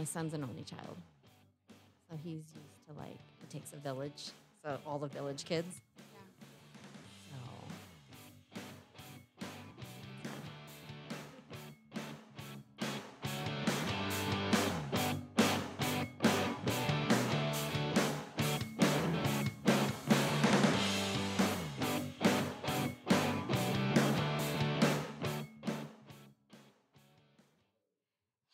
my son's an only child. So he's used to, like, it takes a village. So all the village kids. Yeah. So.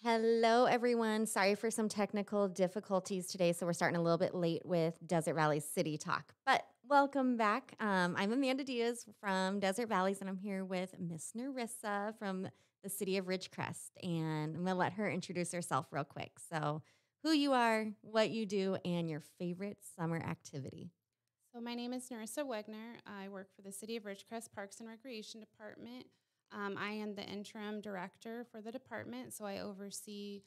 Hello, everyone. Sorry for some technical difficulties today. So we're starting a little bit late with Desert Valley City Talk. But welcome back. I'm Amanda Diaz from Desert Valleys, and I'm here with Miss Nerissa from the city of Ridgecrest. And I'm going to let her introduce herself real quick. So who you are, what you do, and your favorite summer activity. So my name is Nerissa Wegener. I work for the City of Ridgecrest Parks and Recreation Department. I am the interim director for the department, so I oversee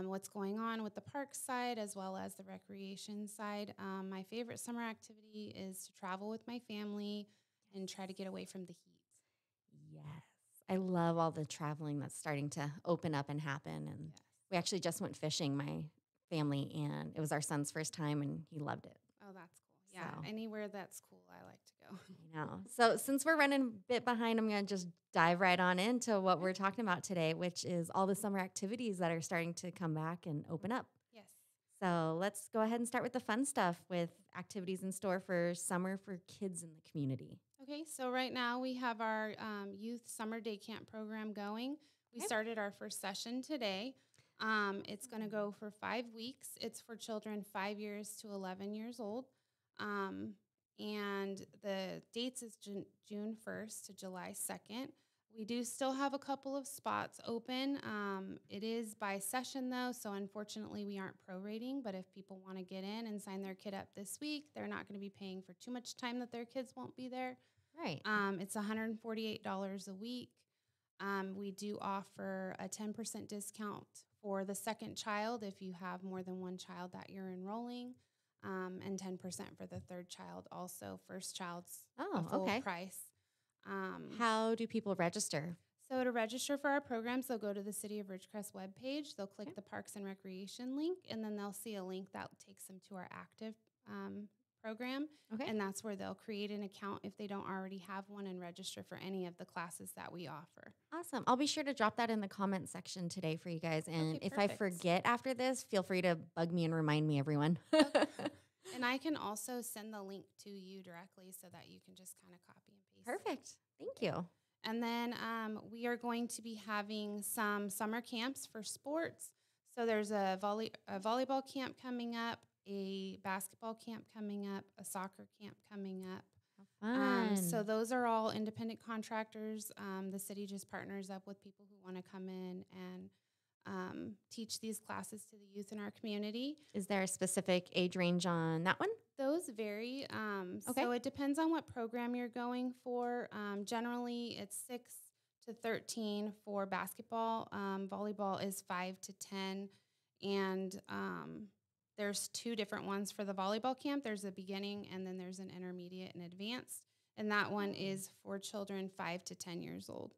what's going on with the park side as well as the recreation side. My favorite summer activity is to travel with my family and try to get away from the heat. Yes. I love all the traveling that's starting to open up and happen. And Yes. we actually just went fishing, my family, and it was our son's first time, and he loved it. Oh, that's cool. Yeah, So. anywhere that's cool, I like to go. I know. So since we're running a bit behind, I'm going to just dive right on into what we're talking about today, which is all the summer activities that are starting to come back and open up. Yes. So let's go ahead and start with the fun stuff with activities in store for summer for kids in the community. Okay, so right now we have our youth summer day camp program going. We started our first session today. It's going to go for 5 weeks. It's for children 5 years to 11 years old. And the dates is June 1st to July 2nd. We do still have a couple of spots open. It is by session, though, so unfortunately we aren't prorating, but if people want to get in and sign their kid up this week, they're not going to be paying for too much time that their kids won't be there. Right. It's $148 a week. We do offer a 10% discount for the second child if you have more than one child that you're enrolling, and 10% for the third child also. First child's a full price. How do people register? So to register for our programs, they'll go to the City of Ridgecrest webpage. They'll click the Parks and Recreation link, and then they'll see a link that takes them to our active program. And that's where they'll create an account if they don't already have one and register for any of the classes that we offer. Awesome. I'll be sure to drop that in the comment section today for you guys. And if I forget after this, feel free to bug me and remind me, everyone. And I can also send the link to you directly so that you can just kind of copy and paste. Perfect. Thank you. And then we are going to be having some summer camps for sports. So there's a volleyball camp coming up, a basketball camp coming up, a soccer camp coming up. Fun. So those are all independent contractors. The city just partners up with people who want to come in and teach these classes to the youth in our community. Is there a specific age range on that one? Those vary. So it depends on what program you're going for. Generally, it's 6 to 13 for basketball. Volleyball is 5 to 10. And there's 2 different ones for the volleyball camp. There's a beginning, and then there's an intermediate and advanced. And that one is for children 5 to 10 years old.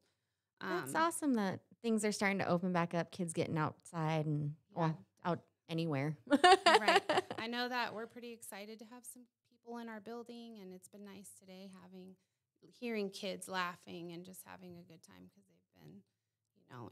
That's awesome that things are starting to open back up, kids getting outside and out anywhere. Right. I know that we're pretty excited to have some people in our building, and it's been nice today hearing kids laughing and just having a good time because they've been,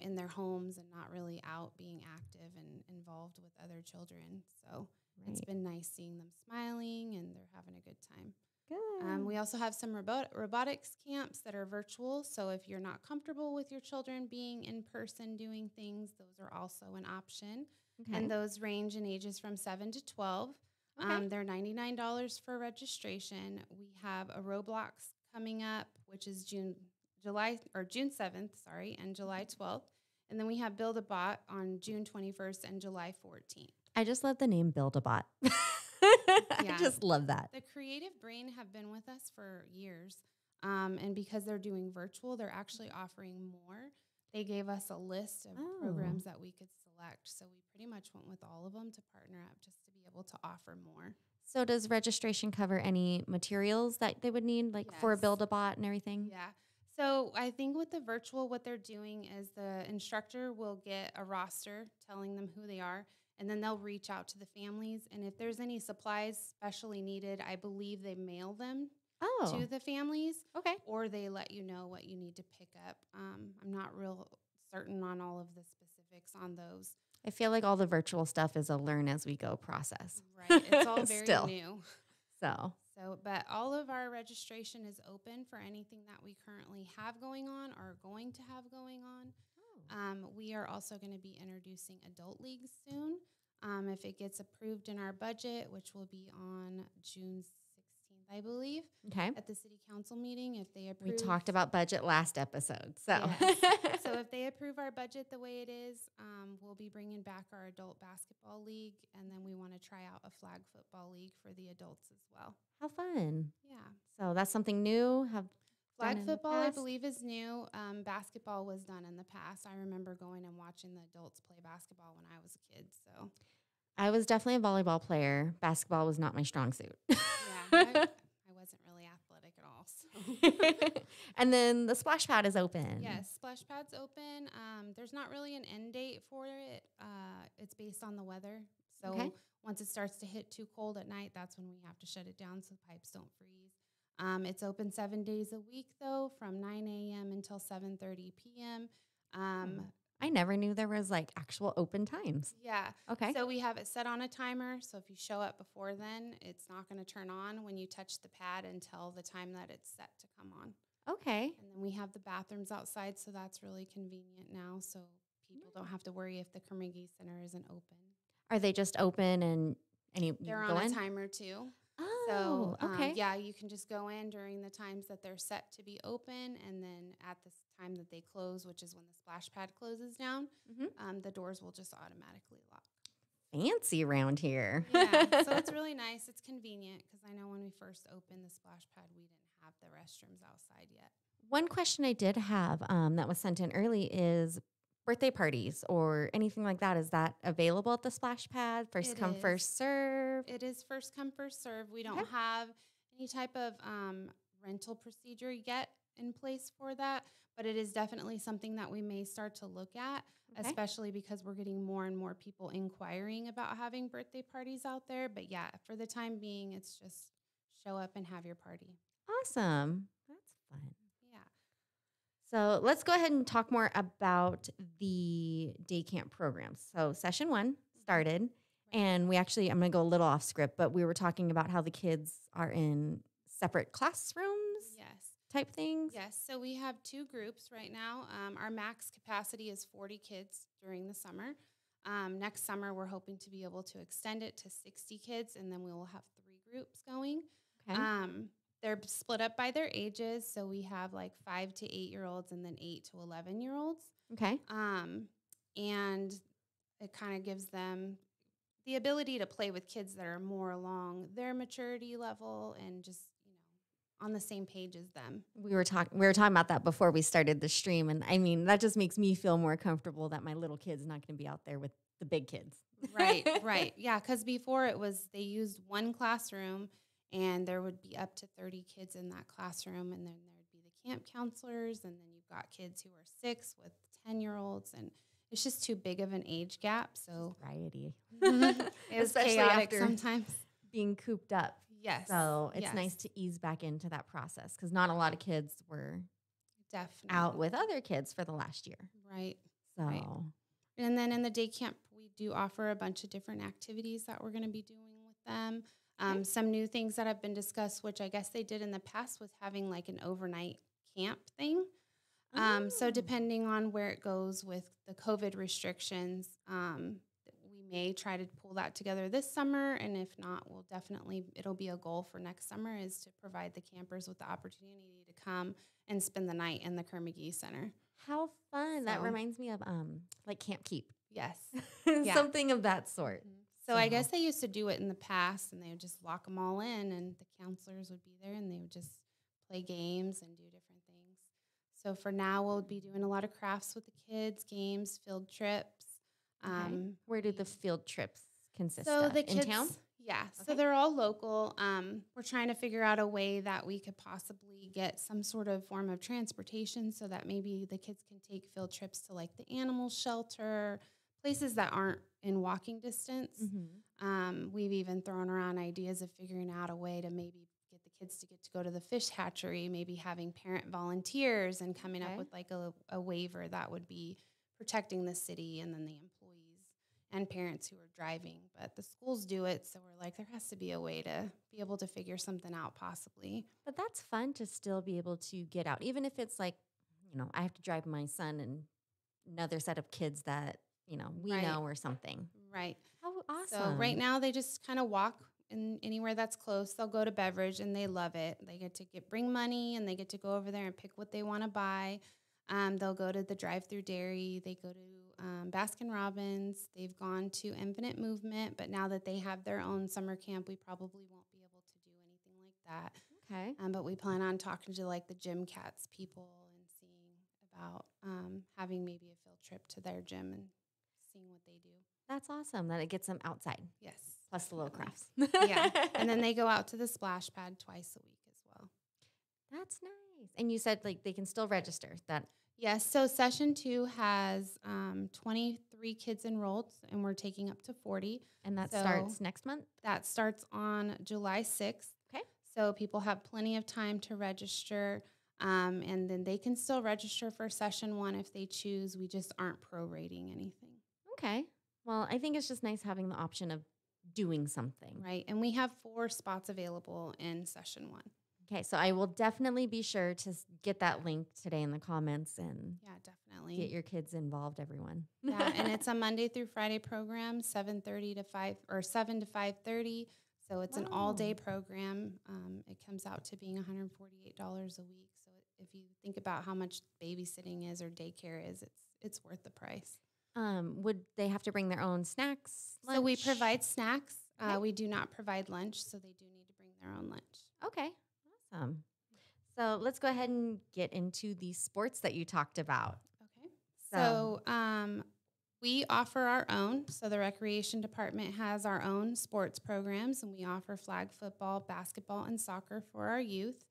in their homes and not really out being active and involved with other children. So it's been nice seeing them smiling and they're having a good time. Good. We also have some robotics camps that are virtual. So if you're not comfortable with your children being in person doing things, those are also an option. And those range in ages from 7 to 12. They're $99 for registration. We have a Roblox coming up, which is June 7th, and July 12th. And then we have Build-A-Bot on June 21st and July 14th. I just love the name Build-A-Bot. I just love that. The Creative Brain have been with us for years. And because they're doing virtual, they're actually offering more. They gave us a list of programs that we could select. So we pretty much went with all of them to partner up just to be able to offer more. So does registration cover any materials that they would need, for a Build-A-Bot and everything? Yeah. So I think with the virtual, what they're doing is the instructor will get a roster telling them who they are, and then they'll reach out to the families. And if there's any supplies specially needed, I believe they mail them to Oh, the families, okay. or they let you know what you need to pick up. I'm not real certain on all of the specifics on those. I feel like all the virtual stuff is a learn as we go process. Right. It's all very Still. new. So, But all of our registration is open for anything that we currently have going on or going to have going on. We are also going to be introducing adult leagues soon. If it gets approved in our budget, which will be on June 16th, I believe, okay. at the city council meeting, if they approve. We talked about budget last episode. So, Yes. So if they approve our budget the way it is, we'll be bringing back our adult basketball league, and then we want to try out a flag football league for the adults as well. how fun. Yeah. So that's something new. Flag football, I believe, is new. Basketball was done in the past. I remember going and watching the adults play basketball when I was a kid. So I was definitely a volleyball player. Basketball was not my strong suit. yeah, I wasn't really athletic at all. So. And then the splash pad is open. Yes, splash pad's open. There's not really an end date for it. It's based on the weather. So once it starts to hit too cold at night, that's when we have to shut it down so the pipes don't freeze. It's open 7 days a week, though, from 9 a.m. until 7:30 p.m. I never knew there was like actual open times. Yeah. Okay. So we have it set on a timer. So if you show up before then, it's not going to turn on when you touch the pad until the time that it's set to come on. Okay. And then we have the bathrooms outside, so that's really convenient now. So people don't have to worry if the Carnegie Center isn't open. Are they just open and They're on a timer too. Oh, so, okay. Yeah, you can just go in during the times that they're set to be open, and then at the time that they close, which is when the splash pad closes down, the doors will just automatically lock. Fancy around here. Yeah, so it's really nice. It's convenient because I know when we first opened the splash pad, we didn't have the restrooms outside yet. One question I did have that was sent in early is birthday parties or anything like that. Is that available at the splash pad? First come, first serve? It is first come, first serve. We don't have any type of rental procedure yet in place for that, but it is definitely something that we may start to look at, especially because we're getting more and more people inquiring about having birthday parties out there. But yeah, for the time being, it's just show up and have your party. Awesome. That's fun. Yeah. So let's go ahead and talk more about the day camp programs. So session 1 started, and I'm going to go a little off script, but we were talking about how the kids are in separate classrooms type things. Yes. So we have 2 groups right now. Our max capacity is 40 kids during the summer. Next summer, we're hoping to be able to extend it to 60 kids, and then we will have 3 groups going. Okay. They're split up by their ages. So we have like 5 to 8-year-olds and then 8 to 11-year-olds. Okay. And it kind of gives them the ability to play with kids that are more along their maturity level and just, on the same page as them. We were talking about that before we started the stream. And I mean, that just makes me feel more comfortable that my little kid's not going to be out there with the big kids. Right. Yeah. Because before they used one classroom and there would be up to 30 kids in that classroom. And then there would be the camp counselors. And then you've got kids who are 6 with 10-year-olds. And it's just too big of an age gap. So variety. It was chaotic sometimes. Being cooped up. Yes. So it's nice to ease back into that process because not a lot of kids were definitely out with other kids for the last year. Right. So, And then in the day camp, we do offer a bunch of different activities that we're going to be doing with them. Some new things that have been discussed, which I guess they did in the past, was having like an overnight camp thing. So depending on where it goes with the COVID restrictions, we may try to pull that together this summer. And if not, it'll be a goal for next summer is to provide the campers with the opportunity to come and spend the night in the Carnegie Center. How fun. That reminds me of like Camp Keep. Yes. Something of that sort. Mm-hmm. So I guess they used to do it in the past and they would just lock them all in and the counselors would be there and they would just play games and do different things. So for now, we'll be doing a lot of crafts with the kids, games, field trips. Where do the field trips consist so of? the kids, in town? Yeah, so Okay. they're all local. We're trying to figure out a way that we could possibly get some sort of form of transportation so that maybe the kids can take field trips to like the animal shelter, places that aren't in walking distance. We've even thrown around ideas of figuring out a way to maybe get the kids to get to go to the fish hatchery, maybe having parent volunteers and coming up with like a waiver that would be protecting the city and then the employees and parents who are driving. But the schools do it, so we're like, there has to be a way to be able to figure something out possibly. But that's fun to still be able to get out, even if it's like, I have to drive my son and another set of kids that, we know or something. Right. How awesome. So right now they just kind of walk in anywhere that's close. They'll go to Beverage and they love it. They get to bring money and they get to go over there and pick what they want to buy. They'll go to the drive-through dairy. They go to Baskin Robbins. They've gone to Infinite Movement, but now that they have their own summer camp, we probably won't be able to do anything like that. Okay. But we plan on talking to like the Gym Cats people and seeing about having maybe a field trip to their gym and seeing what they do. That's awesome that it gets them outside. Yes. Plus the little crafts. Yeah. And then they go out to the splash pad twice a week as well. That's nice. And you said like they can still register that. Yes. So session 2 has 23 kids enrolled, and we're taking up to 40. And that starts next month? That starts on July 6th. Okay. So people have plenty of time to register. And then they can still register for session 1 if they choose. We just aren't prorating anything. Okay. Well, I think it's just nice having the option of doing something. Right. And we have 4 spots available in session 1. Okay, so I will definitely be sure to get that link today in the comments and definitely get your kids involved, everyone. Yeah, and it's a Monday through Friday program, 7:30 to 5 or 7 to 5:30. So it's an all-day program. It comes out to being $148 a week. So if you think about how much babysitting is or daycare is, it's worth the price. Would they have to bring their own snacks? Lunch? So we provide snacks. Okay. We do not provide lunch, so they do need to bring their own lunch. Okay, awesome. So let's go ahead and get into the sports that you talked about. Okay. So we offer our own. So the recreation department has our own sports programs, and we offer flag football, basketball, and soccer for our youth.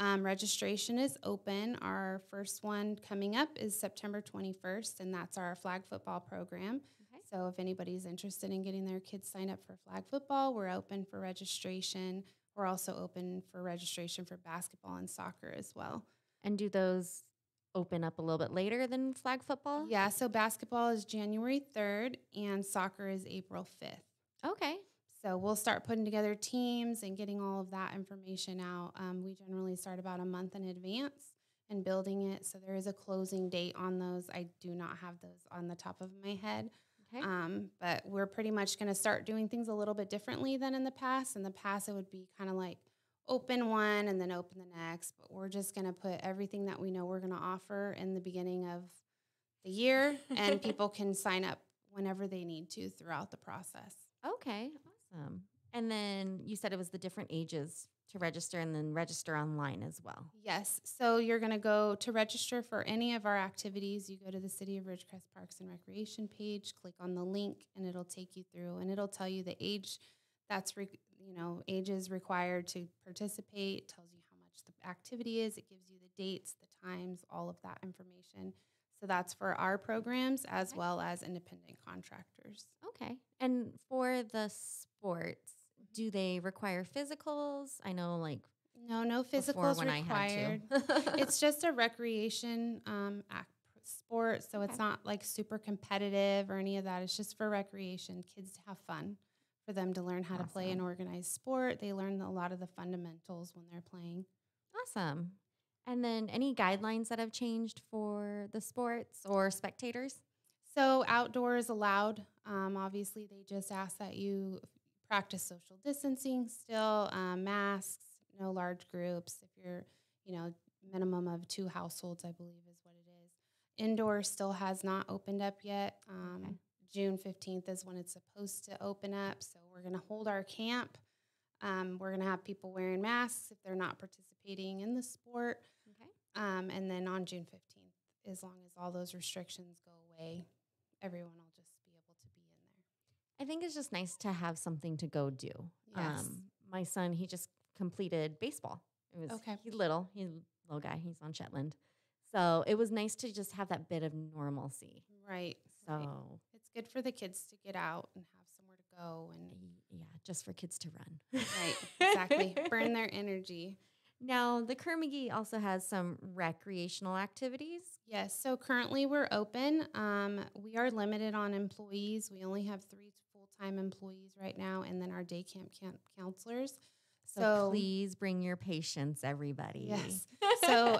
Registration is open. Our first one coming up is September 21st, and that's our flag football program. Okay. So if anybody's interested in getting their kids signed up for flag football, we're open for registration. We're also open for registration for basketball and soccer as well. And do those open up a little bit later than flag football? Yeah, so basketball is January 3rd, and soccer is April 5th. Okay. So we'll start putting together teams and getting all of that information out. We generally start about a month in advance and building it. So there is a closing date on those. I do not have those on the top of my head. Okay. But we're pretty much going to start doing things a little bit differently than in the past. In the past, it would be kind of like open one and then open the next. But we're just going to put everything that we know we're going to offer in the beginning of the year, and people can sign up whenever they need to throughout the process. Okay, awesome. And then you said it was the different ages to register and then register online as well. Yes. So you're going to go to register for any of our activities. You go to the City of Ridgecrest Parks and Recreation page, click on the link, and it'll take you through, and it'll tell you the age that's, ages required to participate, tells you how much the activity is. It gives you the dates, the times, all of that information. So that's for our programs as well as independent contractors. Okay. And for the sports, do they require physicals? I know, like, no physicals required. It's just a recreation sport, so it's not like super competitive or any of that. It's just for recreation, kids to have fun, for them to learn how to play an organized sport. They learn a lot of the fundamentals when they're playing. Awesome. And then any guidelines that have changed for the sports or spectators? So outdoor is allowed. Obviously, they just ask that you practice social distancing still, masks, no large groups. If you're, minimum of 2 households, I believe is what it is. Indoor still has not opened up yet. June 15th is when it's supposed to open up. So we're going to hold our camp. We're going to have people wearing masks if they're not participating in the sport. Okay. And then on June 15th, as long as all those restrictions go away, everyone will just be able to be in there. I think it's just nice to have something to go do. Yes. My son, he just completed baseball. It was he's a little guy. He's on Shetland. So it was nice to just have that bit of normalcy. Right. So it's good for the kids to get out and have somewhere to go. And yeah, just for kids to run. Right. Exactly. Burn their energy. Now, the Kerr-McGee also has some recreational activities. Yes. So currently we're open. We are limited on employees. We only have 3 full-time employees right now, and then our day camp counselors. So please bring your patience, everybody. Yes. So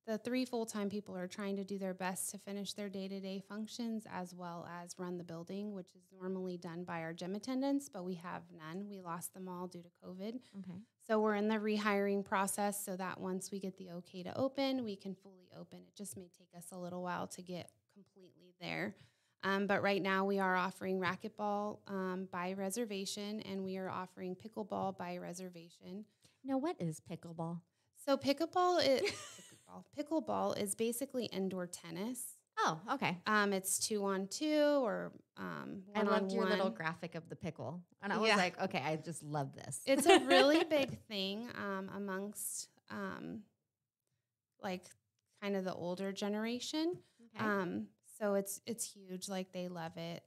the 3 full-time people are trying to do their best to finish their day-to-day functions as well as run the building, which is normally done by our gym attendants, but we have none. We lost them all due to COVID. Okay. So we're in the rehiring process so that once we get the okay to open, we can fully open. It just may take us a little while to get completely there. But right now we are offering racquetball by reservation, and we are offering pickleball by reservation. Now, what is pickleball? So pickleball is basically indoor tennis. Oh, okay. It's 2-on-2 or 1-on-1. I loved your little graphic of the pickle, and I was like, okay, I just love this. It's a really big thing amongst like kind of the older generation. Okay. So it's huge. Like they love it.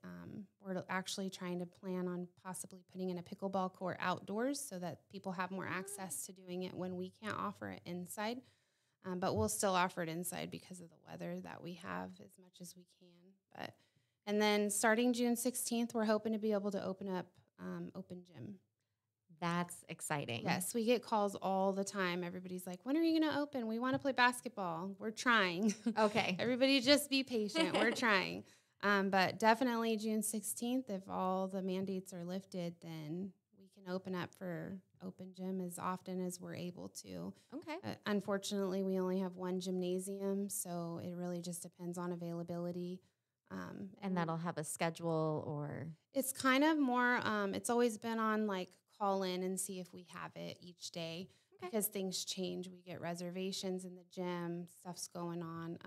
We're actually trying to plan on possibly putting in a pickleball court outdoors so that people have more access to doing it when we can't offer it inside. But we'll still offer it inside because of the weather that we have as much as we can. And then starting June 16th, we're hoping to be able to open up open gym. That's exciting. Yes, we get calls all the time. Everybody's like, when are you going to open? We want to play basketball. We're trying. Okay. Everybody just be patient. We're trying. But definitely June 16th, if all the mandates are lifted, then we can open up for open gym as often as we're able to. Okay. Unfortunately, we only have one gymnasium, so it really just depends on availability. And that'll have a schedule or? It's kind of more, it's always been on like call in and see if we have it each day because things change. We get reservations in the gym, stuff's going on.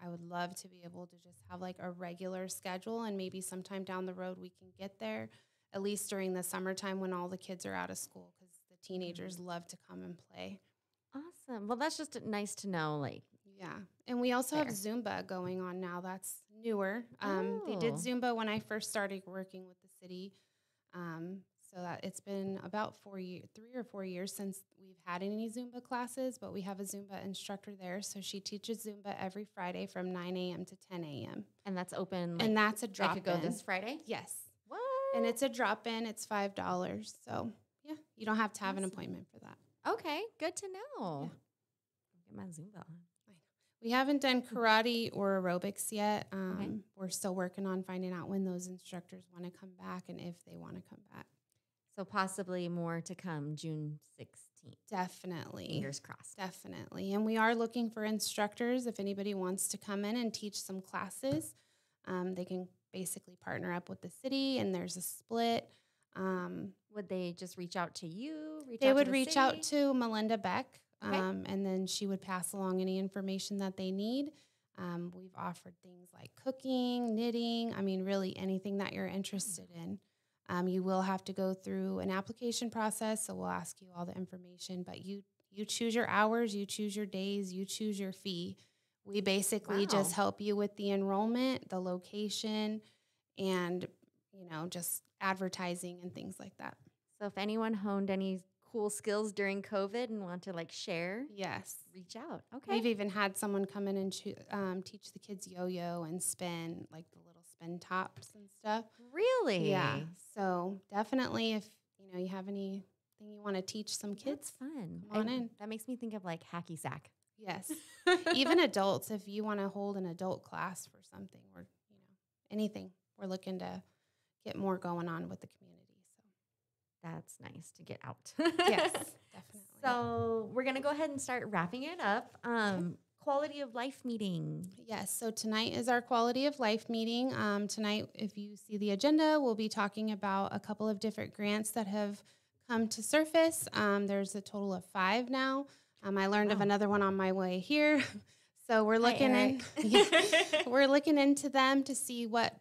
I would love to be able to just have like a regular schedule, and maybe sometime down the road we can get there, at least during the summertime when all the kids are out of school, because the teenagers love to come and play. Awesome. Well, that's just nice to know. Like, yeah. And we also have Zumba going on now. That's newer. They did Zumba when I first started working with the city. So that it's been about 3 or 4 years since we've had any Zumba classes, but we have a Zumba instructor there. So she teaches Zumba every Friday from 9 a.m. to 10 a.m. And that's open. And that's a drop-in. I could go this Friday? Yes. What? And it's a drop-in. It's $5. So, yeah, you don't have to have an appointment for that. Okay, good to know. Yeah. Get my Zumba on. We haven't done karate or aerobics yet. We're still working on finding out when those instructors want to come back and if they want to come back. So possibly more to come June 16th. Definitely. Fingers crossed. Definitely. And we are looking for instructors. If anybody wants to come in and teach some classes, they can basically partner up with the city, and there's a split. Would they just reach out to you? They would reach out to Melinda Beck, and then she would pass along any information that they need. We've offered things like cooking, knitting, really anything that you're interested in. You will have to go through an application process, so we'll ask you all the information, but you choose your hours, you choose your days, you choose your fee. We basically just help you with the enrollment, the location, and, just advertising and things like that. So if anyone honed any cool skills during COVID and want to share, yes, reach out. Okay. We've even had someone come in and teach the kids yo-yo and spin, like the little spin tops and stuff. Really? Yeah. So definitely, if you have anything you want to teach some kids, that's fun. Come on in. That makes me think of hacky sack. Yes. Even adults, if you want to hold an adult class for something or anything, we're looking to get more going on with the community. So that's nice to get out. Yes, definitely. So we're gonna go ahead and start wrapping it up. Quality of life meeting. Yes. So tonight is our quality of life meeting. Tonight, if you see the agenda, we'll be talking about a couple of different grants that have come to surface. There's a total of 5 now. I learned of another one on my way here. So we're looking we're looking into them to see what,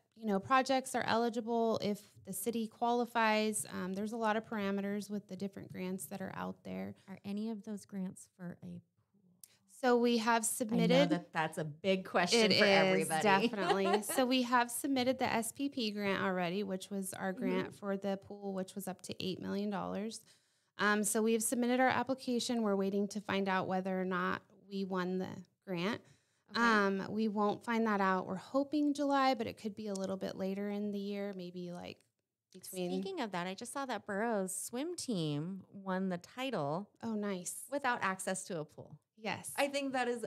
projects are eligible, if the city qualifies. There's a lot of parameters with the different grants that are out there. Are any of those grants for a pool? So we have submitted. I know that's a big question it for is, everybody. Definitely. So we have submitted the SPP grant already, which was our grant for the pool, which was up to $8 million. So we've submitted our application. We're waiting to find out whether or not we won the grant. Okay. We won't find that out. We're hoping July, but it could be a little bit later in the year, maybe like between. Speaking of that, I just saw that Burroughs swim team won the title. Oh, nice. Without access to a pool. Yes. I think that is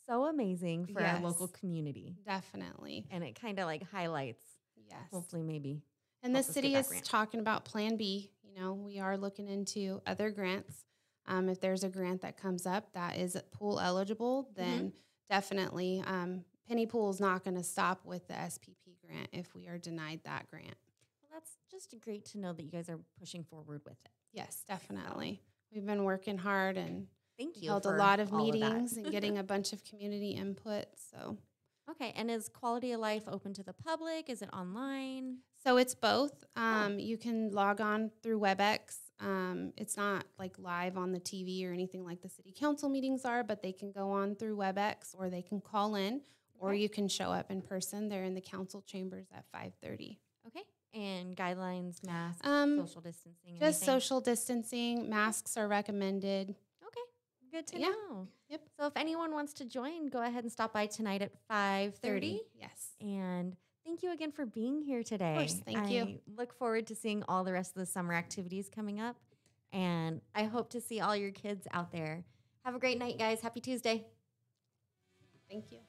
so amazing for our local community. Definitely. And it kind of like highlights. Yes. Hopefully maybe. And the city is talking about Plan B. We are looking into other grants. If there's a grant that comes up that is pool eligible, then definitely Penny Pool is not going to stop with the SPP grant if we are denied that grant. Well, that's just great to know that you guys are pushing forward with it. Yes, definitely. We've been working hard and thank you. Held a lot of meetings and getting a bunch of community input. So, okay. And is Quality of Life open to the public? Is it online? So it's both. You can log on through WebEx. It's not like live on the TV or anything like the city council meetings are, but they can go on through WebEx or they can call in or you can show up in person. They're in the council chambers at 5:30. Okay. And guidelines, masks, social distancing? Just anything? Social distancing. Masks are recommended. Okay. Good to know. Yep. So if anyone wants to join, go ahead and stop by tonight at 5:30. Yes. And thank you again for being here today. Of course, thank you. I look forward to seeing all the rest of the summer activities coming up. And I hope to see all your kids out there. Have a great night, guys. Happy Tuesday. Thank you.